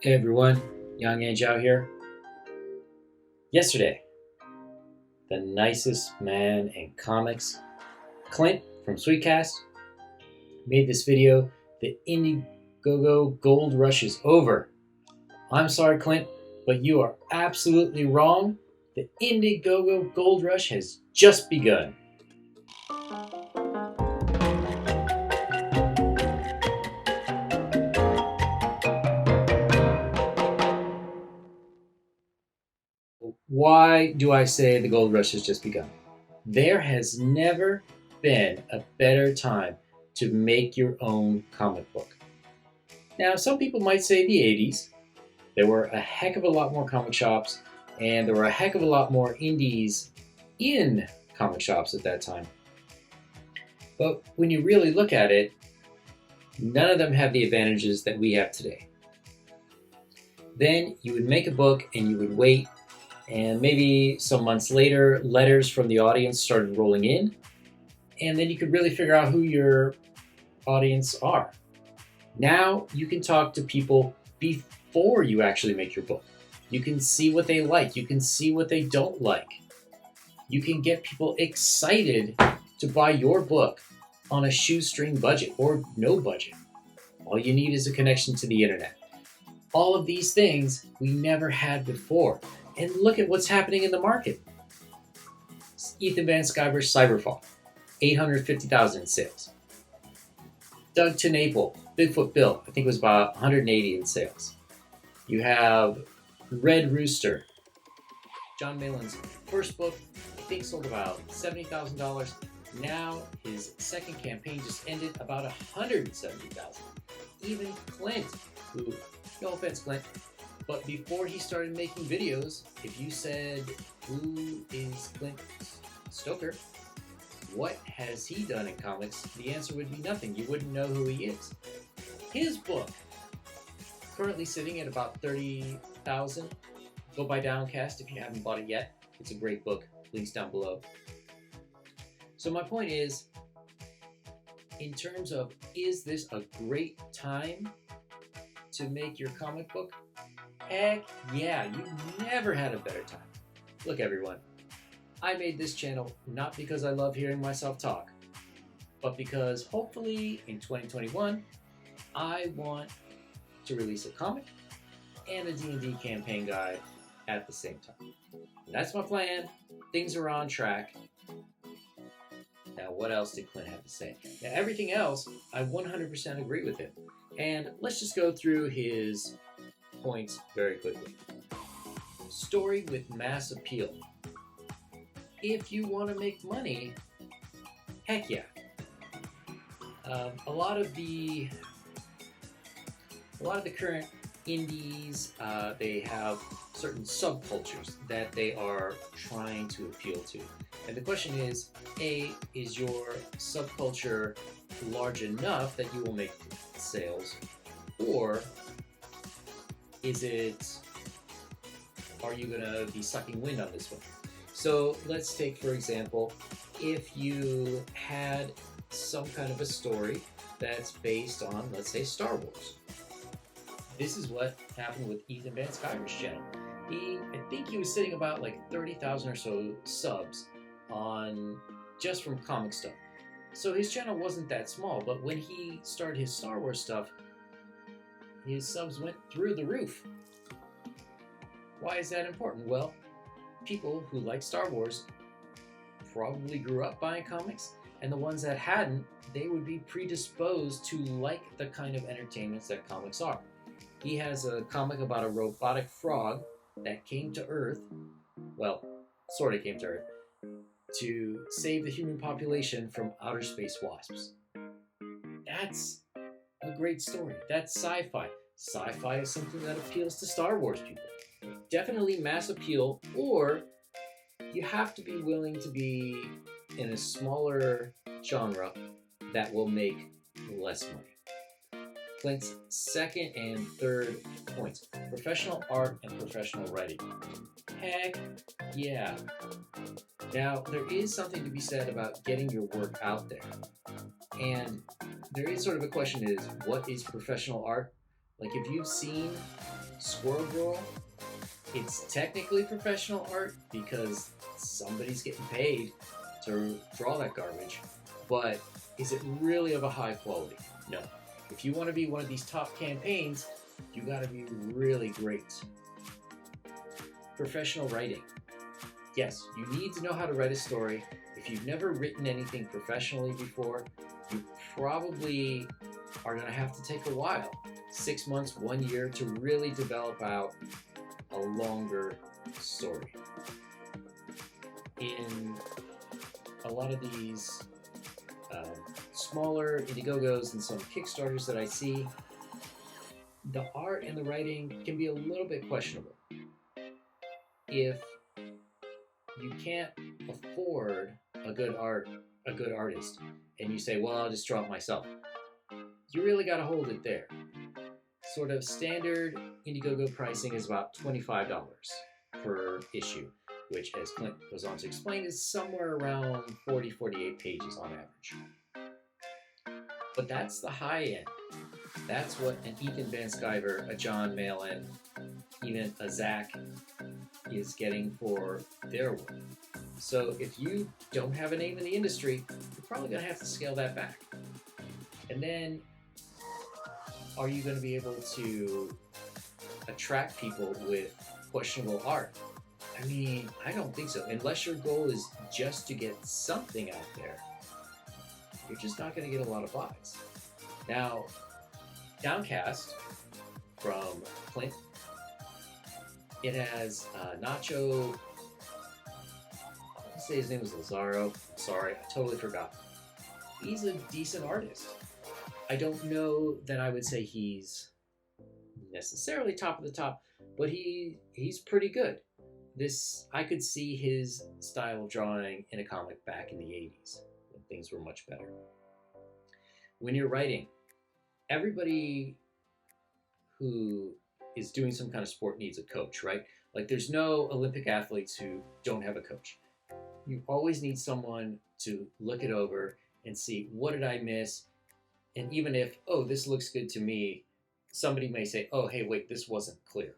Hey everyone, Young Age out here. Yesterday, the nicest man in comics, Clint from Sweetcast, made this video. The Indiegogo gold rush is over. I'm sorry, Clint, but you are absolutely wrong. The Indiegogo gold rush has just begun. Why do I say the gold rush has just begun? There has never been a better time to make your own comic book. Now, some people might say the 80s. There were a heck of a lot more comic shops, and there were a heck of a lot more indies in comic shops at that time. But when you really look at it, none of them have the advantages that we have today. Then you would make a book and you would wait, and maybe some months later, letters from the audience started rolling in, and then you could really figure out who your audience are. Now you can talk to people before you actually make your book. You can see what they like. You can see what they don't like. You can get people excited to buy your book on a shoestring budget or no budget. All you need is a connection to the internet. All of these things we never had before. And look at what's happening in the market. Ethan Van Sciver's Cyberfall, 850,000 in sales. Doug TenNapel, Bigfoot Bill, I think it was about 180 in sales. You have Red Rooster, John Malin's first book, I think sold about $70,000. Now his second campaign just ended about $170,000. Even Clint, who, no offense, Clint, but before he started making videos, if you said, who is Clint Stoker? What has he done in comics? The answer would be nothing. You wouldn't know who he is. His book, currently sitting at about $30,000. Go buy Downcast if you haven't bought it yet. It's a great book. Links down below. So my point is, in terms of, is this a great time to make your comic book? Heck yeah, you've never had a better time. Look everyone, I made this channel not because I love hearing myself talk, but because hopefully in 2021, I want to release a comic and a D&D campaign guide at the same time. That's my plan. Things are on track. Now, what else did Clint have to say? Now, everything else, I 100% agree with him. And let's just go through his points very quickly. Story with mass appeal. If you want to make money, heck yeah. A lot of the current indies, they have certain subcultures that they are trying to appeal to. And the question is, A, is your subculture large enough that you will make sales? Or are you gonna be sucking wind on this one? So let's take, for example, if you had some kind of a story that's based on, let's say, Star Wars. This is what happened with Ethan Van Sciver's channel. I think he was sitting about like 30,000 or so subs on just from comic stuff. So his channel wasn't that small, but when he started his Star Wars stuff, his subs went through the roof. Why is that important? Well, people who like Star Wars probably grew up buying comics, and the ones that hadn't, they would be predisposed to like the kind of entertainments that comics are. He has a comic about a robotic frog that came to Earth, well, sort of came to Earth, to save the human population from outer space wasps. That's a great story. That's sci-fi. Sci-fi is something that appeals to Star Wars people. Definitely mass appeal, or you have to be willing to be in a smaller genre that will make less money. Clint's second and third points: professional art and professional writing. Heck yeah. Now, there is something to be said about getting your work out there. And there is sort of a question is, what is professional art? Like if you've seen Squirrel Girl, it's technically professional art because somebody's getting paid to draw that garbage, but is it really of a high quality? No. If you want to be one of these top campaigns, you got to be really great. Professional writing. Yes, you need to know how to write a story. If you've never written anything professionally before, you probably are going to have to take a while, 6 months, 1 year, to really develop out a longer story. In a lot of these smaller Indiegogos and some Kickstarters that I see, the art and the writing can be a little bit questionable. If you can't afford a good artist, and you say, well, I'll just draw it myself, you really got to hold it there. Sort of standard Indiegogo pricing is about $25 per issue, which, as Clint goes on to explain, is somewhere around 48 pages on average. But that's the high end. That's what an Ethan Van Sciver, a John Malin, even a Zach is getting for their work. So if you don't have a name in the industry, you're probably going to have to scale that back. And then, are you going to be able to attract people with questionable art? I mean, I don't think so. Unless your goal is just to get something out there, you're just not going to get a lot of buys. Now, Downcast from Clint, it has Nacho, say his name was Lazaro. Sorry, I totally forgot. He's a decent artist. I don't know that I would say he's necessarily top of the top, but he's pretty good. I could see his style of drawing in a comic back in the 80s when things were much better. When you're writing, everybody who is doing some kind of sport needs a coach, right? Like, there's no Olympic athletes who don't have a coach. You always need someone to look it over and see, what did I miss? And even if, oh, this looks good to me, somebody may say, oh, hey, wait, this wasn't clear.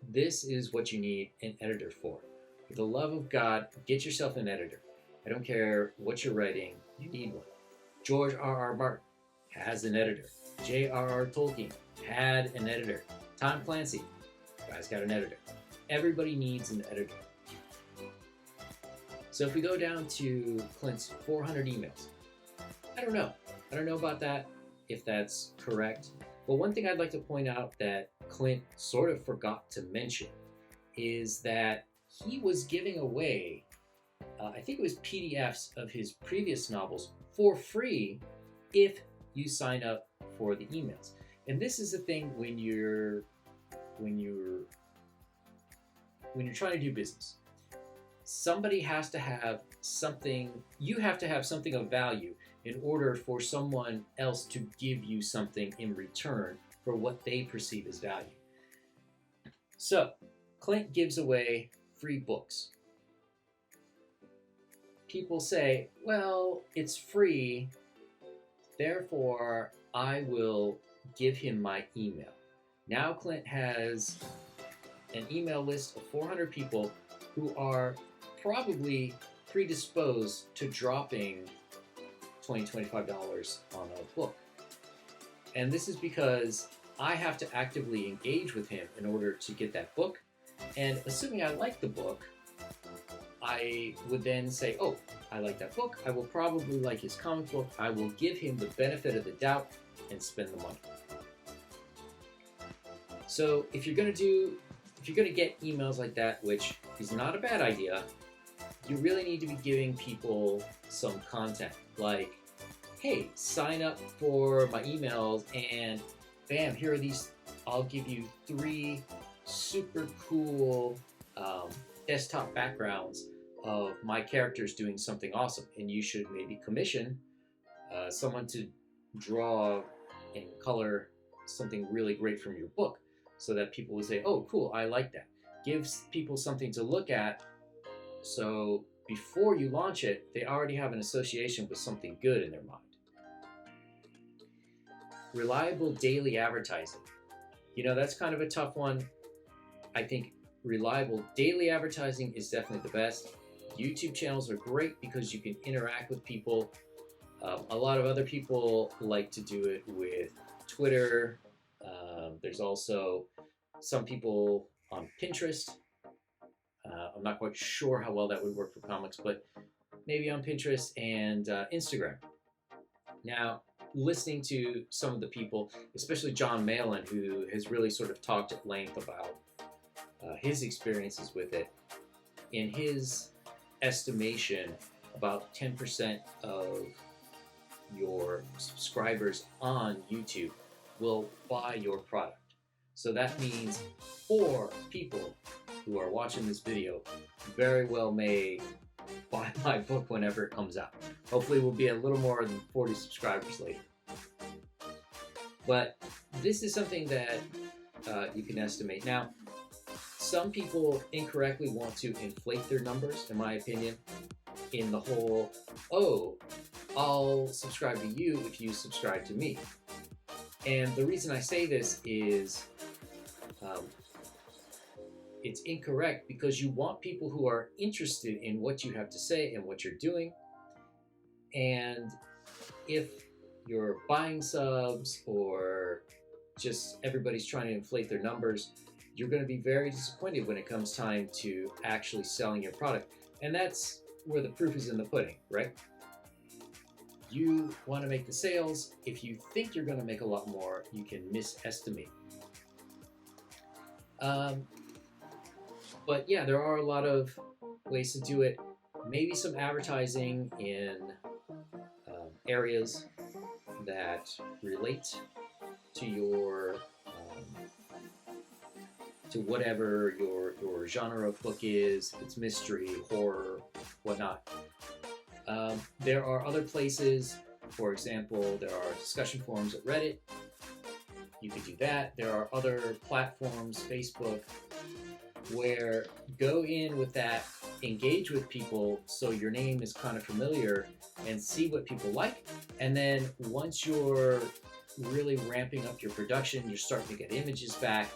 This is what you need an editor for. For the love of God, get yourself an editor. I don't care what you're writing, you need one. George R.R. Martin has an editor. J.R.R. Tolkien had an editor. Tom Clancy, guy's got an editor. Everybody needs an editor. So if we go down to Clint's 400 emails, I don't know about that, if that's correct. But one thing I'd like to point out that Clint sort of forgot to mention is that he was giving away, I think it was PDFs of his previous novels for free if you sign up for the emails. And this is the thing when you're trying to do business. Somebody has to have something, you have to have something of value in order for someone else to give you something in return for what they perceive as value. So, Clint gives away free books. People say, well, it's free, therefore I will give him my email. Now Clint has an email list of 400 people who are probably predisposed to dropping $20, $25 on a book. And this is because I have to actively engage with him in order to get that book. And assuming I like the book, I would then say, oh, I like that book. I will probably like his comic book. I will give him the benefit of the doubt and spend the money. So if you're going to get emails like that, which is not a bad idea, you really need to be giving people some content. Like, hey, sign up for my emails and bam, here are these, I'll give you 3 super cool desktop backgrounds of my characters doing something awesome. And you should maybe commission someone to draw and color something really great from your book so that people will say, oh, cool, I like that. Gives people something to look at, so before you launch it, they already have an association with something good in their mind. Reliable daily advertising. That's kind of a tough one. I think reliable daily advertising is definitely the best. YouTube channels are great because you can interact with people. A lot of other people like to do it with Twitter. There's also some people on Pinterest. I'm not quite sure how well that would work for comics, but maybe on Pinterest and Instagram. Now, listening to some of the people, especially John Malin, who has really sort of talked at length about his experiences with it, in his estimation, about 10% of your subscribers on YouTube will buy your product. So that means 4 people who are watching this video very well may buy my book whenever it comes out. Hopefully we'll be a little more than 40 subscribers later. But this is something that you can estimate. Now, some people incorrectly want to inflate their numbers, in my opinion, in the whole, oh, I'll subscribe to you if you subscribe to me. And the reason I say this is it's incorrect because you want people who are interested in what you have to say and what you're doing. And if you're buying subs or just everybody's trying to inflate their numbers, you're going to be very disappointed when it comes time to actually selling your product. And that's where the proof is in the pudding, right? You want to make the sales. If you think you're going to make a lot more, you can misestimate. But yeah, there are a lot of ways to do it. Maybe some advertising in areas that relate to your to whatever your genre of book is. If it's mystery, horror, whatnot. There are other places. For example, there are discussion forums at Reddit. You could do that. There are other platforms, Facebook, where go in with that, engage with people so your name is kind of familiar and see what people like. And then once you're really ramping up your production, you're starting to get images back,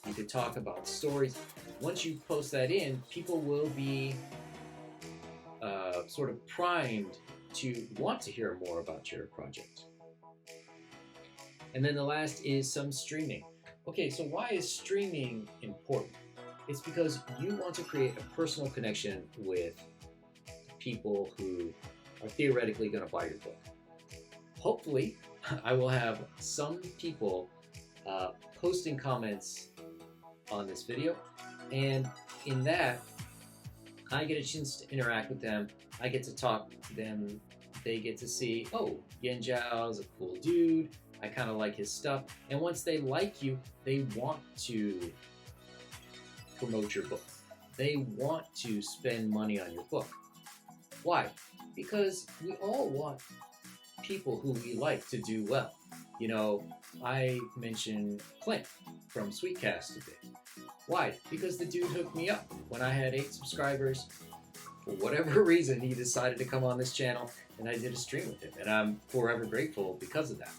you could talk about stories. Once you post that in, people will be sort of primed to want to hear more about your project. And then the last is some streaming. Okay, so why is streaming important? It's because you want to create a personal connection with people who are theoretically going to buy your book. Hopefully, I will have some people posting comments on this video, and in that, I get a chance to interact with them. I get to talk to them. They get to see, oh, Yen Zhao is a cool dude. I kind of like his stuff. And once they like you, they want to promote your book. They want to spend money on your book. Why? Because we all want people who we like to do well. I mentioned Clint from Sweetcast a bit. Why? Because the dude hooked me up. When I had 8 subscribers, for whatever reason, he decided to come on this channel, and I did a stream with him, and I'm forever grateful because of that.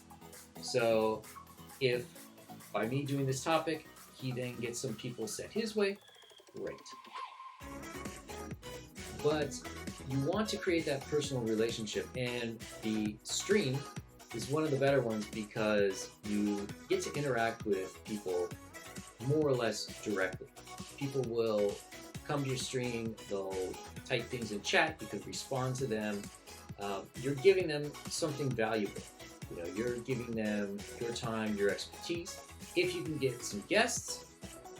So if by me doing this topic, he then gets some people sent his way, great. But you want to create that personal relationship, and the stream is one of the better ones because you get to interact with people more or less directly. People will come to your stream, they'll type things in chat, you can respond to them. You're giving them something valuable. You're giving them your time, your expertise. If you can get some guests,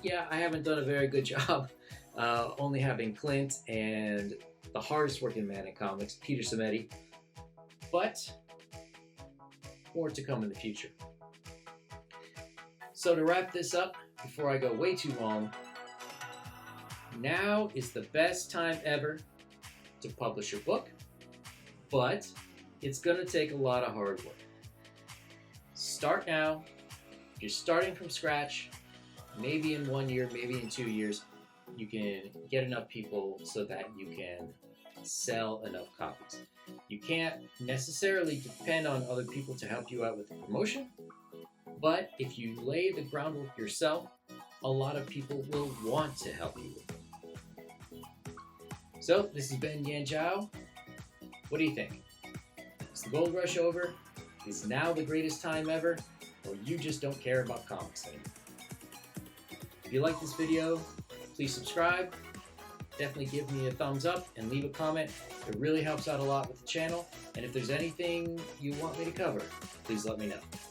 yeah, I haven't done a very good job only having Clint and the hardest working man in comics, Peter Samedi, but more to come in the future. So to wrap this up, before I go way too long, now is the best time ever to publish your book, but it's going to take a lot of hard work. Start now. If you're starting from scratch, maybe in 1 year, maybe in 2 years, you can get enough people so that you can sell enough copies. You can't necessarily depend on other people to help you out with the promotion, But if you lay the groundwork yourself, a lot of people will want to help you. So, this has been Yan Zhao. What do you think? Is the gold rush over? Is now the greatest time ever? Or you just don't care about comics anymore? If you like this video, please subscribe. Definitely give me a thumbs up and leave a comment. It really helps out a lot with the channel. And if there's anything you want me to cover, please let me know.